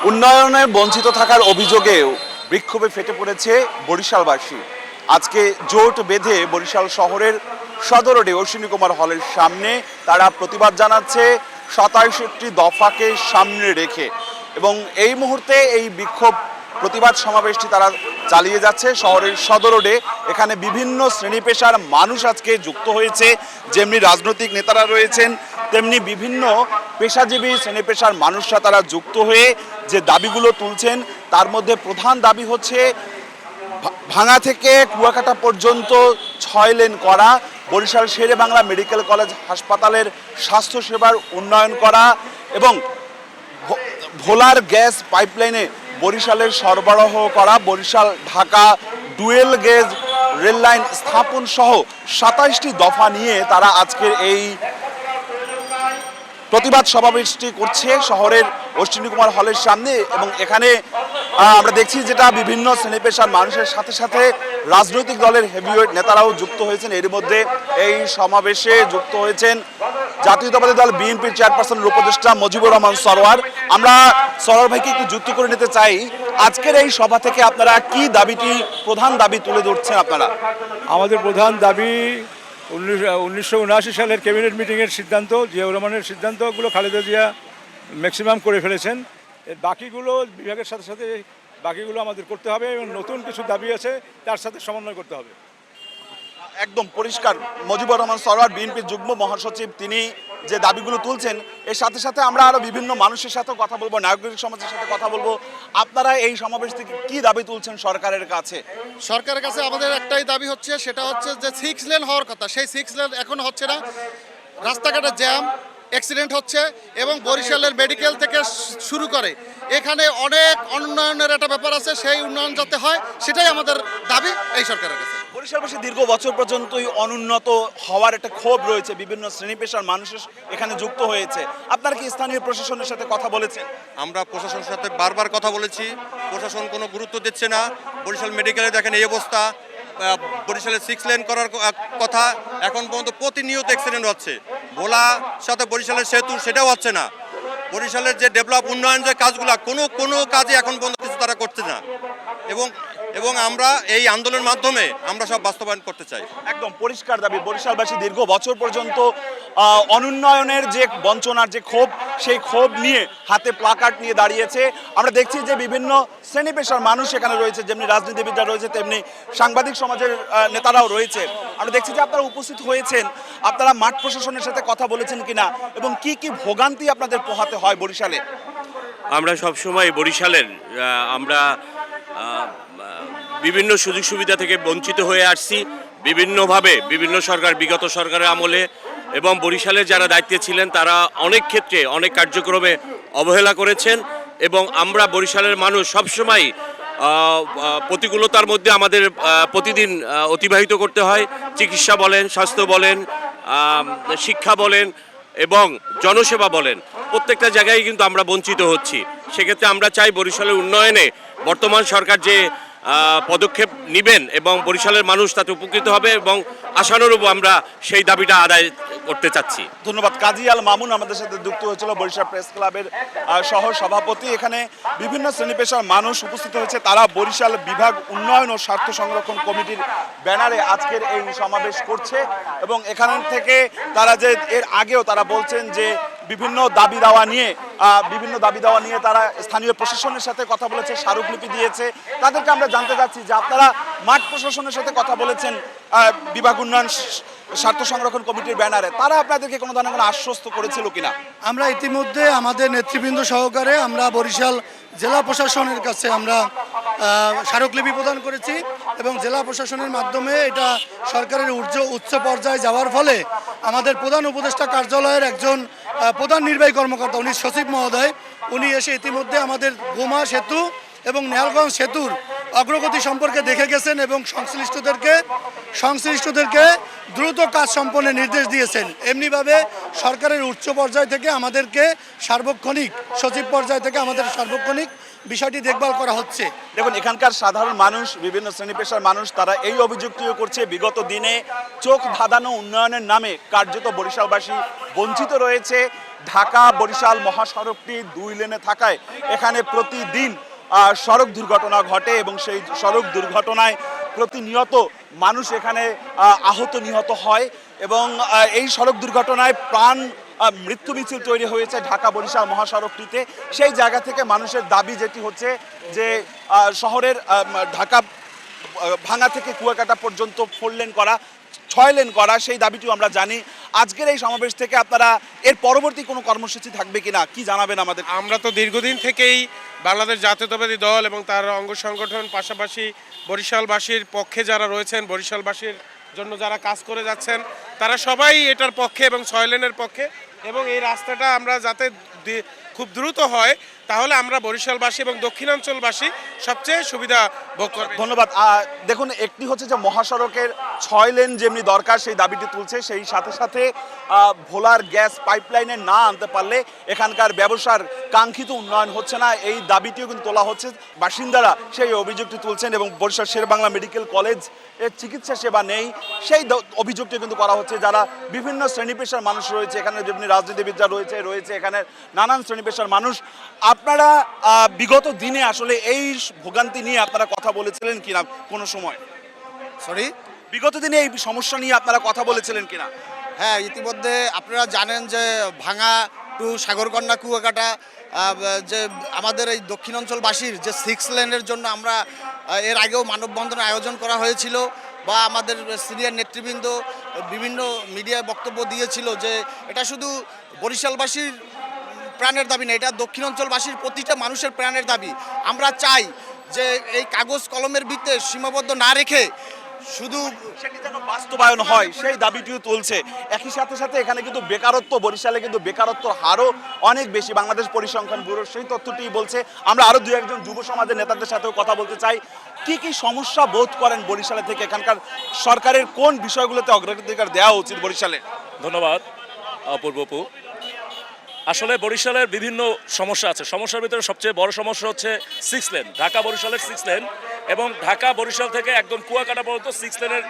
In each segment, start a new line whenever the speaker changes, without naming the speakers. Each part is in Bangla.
উন্নয়নে বঞ্চিত থাকার অভিযোগে বিক্ষোভে ফেটে পড়েছে বরিশালবাসী। আজকে জোট বেঁধে বরিশাল শহরের সদর রোডে অশ্বিনী কুমার হলের সামনে তারা প্রতিবাদ জানাচ্ছে 27টি দফাকে সামনে রেখে, এবং এই মুহূর্তে এই বিক্ষোভ প্রতিবাদ সমাবেশটি তারা চালিয়ে যাচ্ছে শহরের সদর রোডে। এখানে বিভিন্ন শ্রেণী পেশার মানুষ আজকে যুক্ত হয়েছে, যেমনি রাজনৈতিক নেতারা রয়েছেন তেমনি বিভিন্ন পেশাজীবী শ্রেণী পেশার মানুষরা তারা যুক্ত হয়ে যে দাবিগুলো তুলছেন তার মধ্যে প্রধান দাবি হচ্ছে ভাঙা থেকে কুয়াকাটা পর্যন্ত 6 লেন করা, বরিশাল শেরে বাংলা মেডিকেল কলেজ হাসপাতালের স্বাস্থ্যসেবার উন্নয়ন করা এবং ভোলার গ্যাস পাইপলাইনে বরিশালের সরবরাহ করা, Barishal Dhaka dual gauge rail line স্থাপন সহ 27টি দফা নিয়ে তারা আজকের এই প্রতিবাদ সমাবেশটি করছে শহরের অশ্বিনী কুমার হলের সামনে। এবং এখানে আমরা দেখছি যেটা বিভিন্ন শ্রেণী পেশার মানুষের সাথে সাথে রাজনৈতিক দলের হেভিওয়েট নেতারাও যুক্ত হয়েছেন। এর মধ্যে এই সমাবেশে যুক্ত হয়েছেন জাতীয়তাবাদী দল বিএনপির চেয়ারপারসনের উপদেষ্টা মুজিবুর রহমান সরোয়ার। আমরা সরোয়ার ভাইকে একটু যুক্ত করে নিতে চাই, আজকের এই সভা থেকে আপনারা কি দাবিটি প্রধান দাবি তুলে ধরছেন? আপনারা
আমাদের প্রধান দাবি 1979 সালের ক্যাবিনেট মিটিংয়ের সিদ্ধান্ত, জিয়াউর রহমানের সিদ্ধান্তগুলো খালেদা জিয়া ম্যাক্সিমাম করে ফেলেছেন। এর বাকিগুলো বিভাগের সাথে সাথে বাকিগুলো আমাদের করতে হবে এবং নতুন কিছু দাবি আছে তার সাথে সমন্বয় করতে হবে।
একদম পরিষ্কার, মুজিবুর রহমান সরোয়ার বিএনপির যুগ্ম মহাসচিব তিনি যে দাবিগুলো তুলছেন এর সাথে সাথে আমরা আরো বিভিন্ন মানুষের সাথে কথা বলবো, নাগরিক সমাজের সাথে কথা বলবো। আপনারা এই সমাবেশ থেকে কি দাবি তুলছেন সরকারের কাছে?
সরকারের কাছে আমাদের একটাই দাবি হচ্ছে, সেটা হচ্ছে যে 6 লেন হওয়ার কথা, সেই 6 লেন এখন হচ্ছে না। রাস্তাঘাটে জ্যাম, অ্যাক্সিডেন্ট হচ্ছে এবং বরিশালের মেডিকেল থেকে শুরু করে এখানে অনেক উন্নয়নের একটা ব্যাপার আছে, সেই উন্নয়ন যাতে হয় সেটাই আমাদের দাবি এই সরকারের কাছে।
বরিশালবাসী দীর্ঘ বছর পর্যন্তই অনুন্নত হওয়ার একটা ক্ষোভ রয়েছে, বিভিন্ন শ্রেণী পেশার মানুষ এখানে যুক্ত হয়েছে। আপনারা কি স্থানীয় প্রশাসনের সাথে কথা বলেছেন?
আমরা প্রশাসনের সাথে বারবার কথা বলেছি, প্রশাসন কোনো গুরুত্ব দিচ্ছে না। বরিশাল মেডিকেলে দেখেন এই অবস্থা, বরিশালে 6 লেন করার কথা, এখন পর্যন্ত প্রতিনিয়ত অ্যাক্সিডেন্ট হচ্ছে। ভোলা সাথে বরিশালের সেতু সেটাও হচ্ছে না। বরিশালের যে ডেভেলপ উন্নয়ন যে কাজগুলো কোনো কাজে এখন পর্যন্ত কিছু তারা করছে না, এবং আমরা এই আন্দোলনের মাধ্যমে আমরা সব বাস্তবায়ন করতে চাই।
একদম পরিষ্কার দাবি, বরিশালবাসী দীর্ঘ বছর পর্যন্ত অনুন্নয়নের যে বঞ্চনার যে ক্ষোভ, সেই ক্ষোভ নিয়ে হাতে প্লাকার্ড নিয়ে দাঁড়িয়েছে। আমরা দেখছি যে বিভিন্ন শ্রেণী পেশার মানুষ এখানে রয়েছে, যেমনি রাজনীতিবিদরা রয়েছে তেমনি সাংবাদিক সমাজের নেতারাও রয়েছে। আমরা দেখছি যে আপনারা উপস্থিত হয়েছেন, আপনারা মাঠ প্রশাসনের সাথে কথা বলেছেন কিনা এবং কি কি ভোগান্তি আপনাদের পোহাতে হয় বরিশালে?
আমরা সবসময় বরিশালের আমরা বিভিন্ন সুযোগ সুবিধা থেকে বঞ্চিত হয়ে আসছি বিভিন্নভাবে, বিভিন্ন সরকার, বিগত সরকারের আমলে, এবং বরিশালের যারা দায়িত্বে ছিলেন তারা অনেক ক্ষেত্রে অনেক কার্যক্রমে অবহেলা করেছেন। এবং আমরা বরিশালের মানুষ সবসময় প্রতিকূলতার মধ্যে আমাদের প্রতিদিন অতিবাহিত করতে হয়। চিকিৎসা বলেন, স্বাস্থ্য বলেন, শিক্ষা বলেন এবং জনসেবা বলেন, প্রত্যেকটা জায়গায় কিন্তু আমরা বঞ্চিত হচ্ছি। সেক্ষেত্রে আমরা চাই বরিশালের উন্নয়নে বর্তমান সরকার যে পদক্ষেপ নেবেন এবং বরিশালের মানুষ তাতে উপকৃত হবে, এবং আশানুরূপ আমরা সেই দাবিটা আদায় করতে চাচ্ছি।
ধন্যবাদ। কাজী আল মামুন আমাদের সাথে যুক্ত হয়েছিল, বরিশাল প্রেস ক্লাবের সহ সভাপতি। এখানে বিভিন্ন শ্রেণী পেশার মানুষ উপস্থিত হয়েছে, তারা বরিশাল বিভাগ উন্নয়ন ও স্বার্থ সংরক্ষণ কমিটির ব্যানারে আজকের এই সমাবেশ করছে। এবং এখান থেকে তারা যে এর আগেও তারা বলছেন যে বিভিন্ন দাবি দাওয়া নিয়ে তারা স্থানীয় প্রশাসনের সাথে কথা বলেছে, স্মারকলিপি দিয়েছে। তাদেরকে আমরা জানতে চাচ্ছি যে আপনারা মাঠ প্রশাসনের সাথে কথা বলেছেন বিভাগ উন্নয়ন স্বার্থ সংরক্ষণ কমিটির ব্যানারে, তারা আপনাদেরকে কোনো ধরনের কোনো আশ্বস্ত করেছিল কিনা?
আমরা ইতিমধ্যে আমাদের নেতৃবৃন্দ সহকারে আমরা বরিশাল জেলা প্রশাসনের কাছে আমরা স্মারকলিপি প্রদান করেছি এবং জেলা প্রশাসনের মাধ্যমে এটা সরকারের উচ্চ পর্যায়ে যাওয়ার ফলে আমাদের প্রধান উপদেষ্টা কার্যালয়ের একজন প্রধান নির্বাহী কর্মকর্তা, উনি সচিব মহোদয়, উনি এসে ইতিমধ্যে আমাদের গোমা সেতু এবং নেহালগঞ্জ সেতুর অগ্রগতি সম্পর্কে দেখে গেছেন এবং সংশ্লিষ্টদেরকে দ্রুত কাজ সম্পন্নের নির্দেশ দিয়েছেন। এমনিভাবে সরকারের উচ্চ পর্যায় থেকে আমাদেরকে সার্বক্ষণিক সচিব পর্যায় থেকে আমাদের সার্বক্ষণিক বিষয়টি দেখভাল করা হচ্ছে।
দেখুন, এখানকার সাধারণ মানুষ, বিভিন্ন শ্রেণী পেশার মানুষ, তারা এই অভিযোগটিও করছে বিগত দিনে চোখ ধাঁধানো উন্নয়নের নামে কার্যত বরিশালবাসী বঞ্চিত রয়েছে। ঢাকা বরিশাল মহাসড়কটি 2 লেনে থাকায় এখানে প্রতিদিন সড়ক দুর্ঘটনা ঘটে এবং সেই সড়ক দুর্ঘটনায় প্রতিনিয়ত মানুষ এখানে আহত নিহত হয় এবং এই সড়ক দুর্ঘটনায় মৃত্যু মিছিল তৈরি হয়েছে ঢাকা বরিশাল মহাসড়কটিতে। সেই জায়গা থেকে মানুষের দাবি যেটি হচ্ছে যে শহরের ঢাকা ভাঙা থেকে কুয়াকাটা পর্যন্ত 4 লেন করা, 6 লেন করা, সেই দাবিটিও আমরা জানি। আজকের এই সমাবেশ থেকে আপনারা এর পরবর্তী কোনো কর্মসূচি থাকবে কিনা কি জানাবেন আমাদের?
আমরা তো দীর্ঘদিন থেকেই বাংলাদেশ জাতীয়তাবাদী দল এবং তার অঙ্গ সংগঠন, পাশাপাশি বরিশালবাসীর পক্ষে যারা রয়েছেন, বরিশালবাসীর জন্য যারা কাজ করে যাচ্ছেন, তারা সবাই এটার পক্ষে এবং 6 লেনের পক্ষে। এবং এই রাস্তাটা আমরা যাতে খুব দ্রুত হয়, তাহলে আমরা বরিশালবাসী এবং দক্ষিণাঞ্চলবাসী সবচেয়ে সুবিধা ভোগ করব।
ধন্যবাদ। দেখুন, একটি হচ্ছে যে মহাসড়কের 6 লেন যেমনি দরকার সেই দাবিটি তুলছে, সেই সাথে সাথে ভোলার গ্যাস পাইপলাইনে না আনতে পারলে এখানকার ব্যবসার কাঙ্ক্ষিত উন্নয়ন হচ্ছে না, এই দাবিটিও কিন্তু তোলা হচ্ছে। বাসিন্দারা সেই অভিযোগটি তুলছেন এবং বরিশাল শেরেবাংলা মেডিকেল কলেজ এর চিকিৎসা সেবা নেই সেই অভিযোগটি কিন্তু করা হচ্ছে। যারা বিভিন্ন শ্রেণী পেশার মানুষ রয়েছে এখানে, যেমনি রাজনীতিবিদরা রয়েছে এখানে নানান শ্রেণী পেশার মানুষ। আপনারা বিগত দিনে আসলে এই ভোগান্তি নিয়ে আপনারা কথা বলেছিলেন কিনা কোনো সময়?
সরি,
বিগত দিনে এই সমস্যা নিয়ে আপনারা কথা বলেছিলেন কিনা?
হ্যাঁ, ইতিমধ্যে আপনারা জানেন যে ভাঙা টু সাগরকন্যা কুয়াকাটা যে আমাদের এই দক্ষিণাঞ্চলবাসীর যে 6 লেনের জন্য আমরা এর আগেও মানববন্ধন আয়োজন করা হয়েছিল, বা আমাদের সিনিয়র নেতৃবৃন্দ বিভিন্ন মিডিয়ায় বক্তব্য দিয়েছিল যে এটা শুধু বরিশালবাসীর প্রাণের দাবি না, এটা দক্ষিণাঞ্চলবাসীর প্রতিটা মানুষের প্রাণের দাবি। আমরা চাই যে এই কাগজ কলমের ভিত্তিতে সীমাবদ্ধ না রেখে শুধু
সেটি যেন বাস্তবায়ন হয় সেই দাবিটিও তুলছে। একই সাথে সাথে এখানে কিন্তু বেকারত্ব, বরিশালে কিন্তু বেকারত্বর হারও অনেক বেশি। বাংলাদেশ পরিসংখ্যান ব্যুরো সেই তথ্যটি বলছে। আমরা আরো 2-1 যুব সমাজের নেতাদের সাথেও কথা বলতে চাই। কি কি সমস্যা বোধ করেন বরিশালে থেকে? এখানকার সরকারের কোন বিষয়গুলোতে অগ্রাধিকার দেওয়া উচিত বরিশালে?
ধন্যবাদ অপূর্ব আপু। আসলে বরিশালের বিভিন্ন সমস্যা আছে। সমস্যার ভিতরে সবচেয়ে বড় সমস্যা হচ্ছে 6 লেন, ঢাকা বরিশালের 6 লেন, এবং ঢাকা বরিশাল থেকে একদম কুয়াকাটা পর্যন্ত 6 লেনের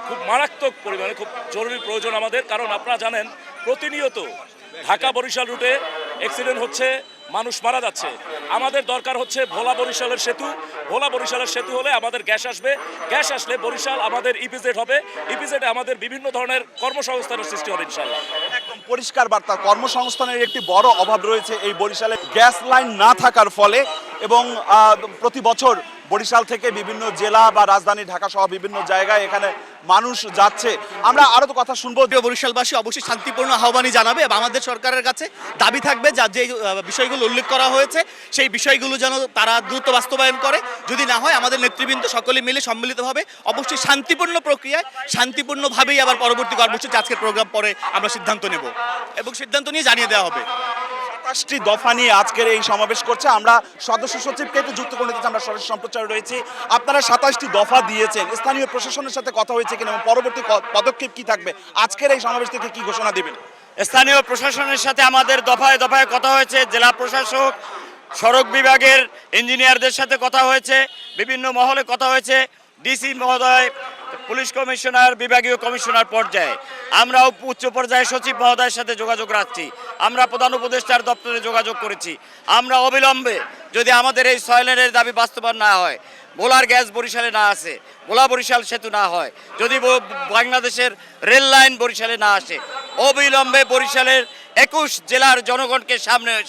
খুব মারাত্মক পরিমাণে খুব জরুরি প্রয়োজন আমাদের। কারণ আপনারা জানেন প্রতিনিয়ত ঢাকা বরিশাল রুটে অ্যাক্সিডেন্ট হচ্ছে, মানুষ মারা যাচ্ছে। আমাদের দরকার হচ্ছে ভোলা বরিশালের সেতু। ভোলা বরিশালের সেতু হলে আমাদের গ্যাস আসবে, গ্যাস আসলে বরিশাল আমাদের ইপিজেড হবে, ইপিজেডে আমাদের বিভিন্ন ধরনের কর্মসংস্থানের সৃষ্টি হবে ইনশাল্লাহ।
একদম পরিষ্কার বার্তা। কর্মসংস্থানের একটি বড় অভাব রয়েছে এই বরিশালে গ্যাস লাইন না থাকার ফলে, এবং প্রতি বছর বরিশাল থেকে বিভিন্ন জেলা বা রাজধানী ঢাকা সহ বিভিন্ন জায়গায় এখানে মানুষ যাচ্ছে। আমরা আরো তো কথা শুনবো।
বরিশালবাসী অবশ্যই শান্তিপূর্ণ আহ্বানই জানাবে এবং আমাদের সরকারের কাছে দাবি থাকবে যা যে বিষয়গুলো উল্লেখ করা হয়েছে সেই বিষয়গুলো যেন তারা দ্রুত বাস্তবায়ন করে। যদি না হয় আমাদের নেতৃবৃন্দ সকলে মিলে সম্মিলিতভাবে অবশ্যই শান্তিপূর্ণ প্রক্রিয়ায় শান্তিপূর্ণভাবেই আবার পরবর্তী কর্মসূচি আজকের প্রোগ্রাম পরে আমরা সিদ্ধান্ত নেব এবং সিদ্ধান্ত নিয়ে জানিয়ে দেওয়া হবে।
27টি দফা নিয়ে আজকের এই সমাবেশ করছে। আমরা সদস্য সচিবকে একটু যুক্ত করে দিচ্ছি, আমরা সরাসরি সম্প্রচার রয়েছি। আপনারা 27টি দফা দিয়েছেন, স্থানীয় প্রশাসনের সাথে কথা হয়েছে কিনা এবং পরবর্তী পদক্ষেপ কি থাকবে? আজকের এই সমাবেশ থেকে কি ঘোষণা দিবেন?
স্থানীয় প্রশাসনের সাথে আমাদের দফায় দফায় কথা হয়েছে। জেলা প্রশাসক, সড়ক বিভাগের ইঞ্জিনিয়ারদের সাথে কথা হয়েছে, বিভিন্ন মহলে কথা হয়েছে, ডিসি মহোদয়, পুলিশ কমিশনার, বিভাগীয় কমিশনার পর্যায়ে। আমরাও উচ্চ পর্যায়ে সচিব মহোদয়ের সাথে যোগাযোগ রাখছি। আমরা প্রধান উপদেষ্টার দপ্তরে যোগাযোগ করেছি। আমরা অবিলম্বে যদি আমাদের এই 6 লেনের দাবি বাস্তবায়ন না হয়, ভোলার গ্যাস বরিশালে না আসে, ভোলা বরিশাল সেতু না হয়, যদি বাংলাদেশের রেল লাইন বরিশালে না আসে, অবিলম্বে বরিশালের 21 জেলার জনগণকে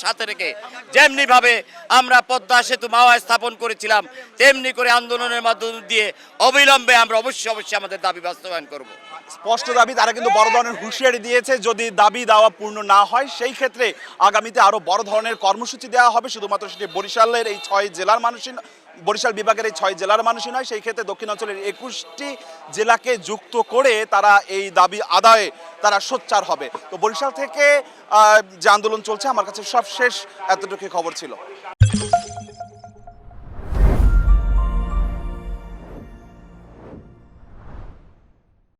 সাথে রেখে যেমনিভাবে আমরা পদ্মা সেতু মাওয়া স্থাপন করেছিলাম তেমনি করে আন্দোলনের মাধ্যম দিয়ে অবিলম্বে আমরা অবশ্যই আমাদের দাবি বাস্তবায়ন করব।
স্পষ্ট দাবি। তারা কিন্তু বড় ধরনের হুঁশিয়ারি দিয়েছে, যদি দাবি দেওয়া পূর্ণ না হয় সেই ক্ষেত্রে আগামীতে আরো বড় ধরনের কর্মসূচি দেওয়া হবে। শুধুমাত্র সেটি বরিশালের এই 6 জেলার মানুষই, বরিশাল বিভাগের এই 6 জেলার মানুষই নয়, সেই ক্ষেত্রে দক্ষিণাঞ্চলের 21টি জেলাকে যুক্ত করে তারা এই দাবি আদায়ে তারা সোচ্চার হবে। তো বরিশাল থেকে যে আন্দোলন চলছে, আমার কাছে সব শেষ এতটুকু খবর ছিল।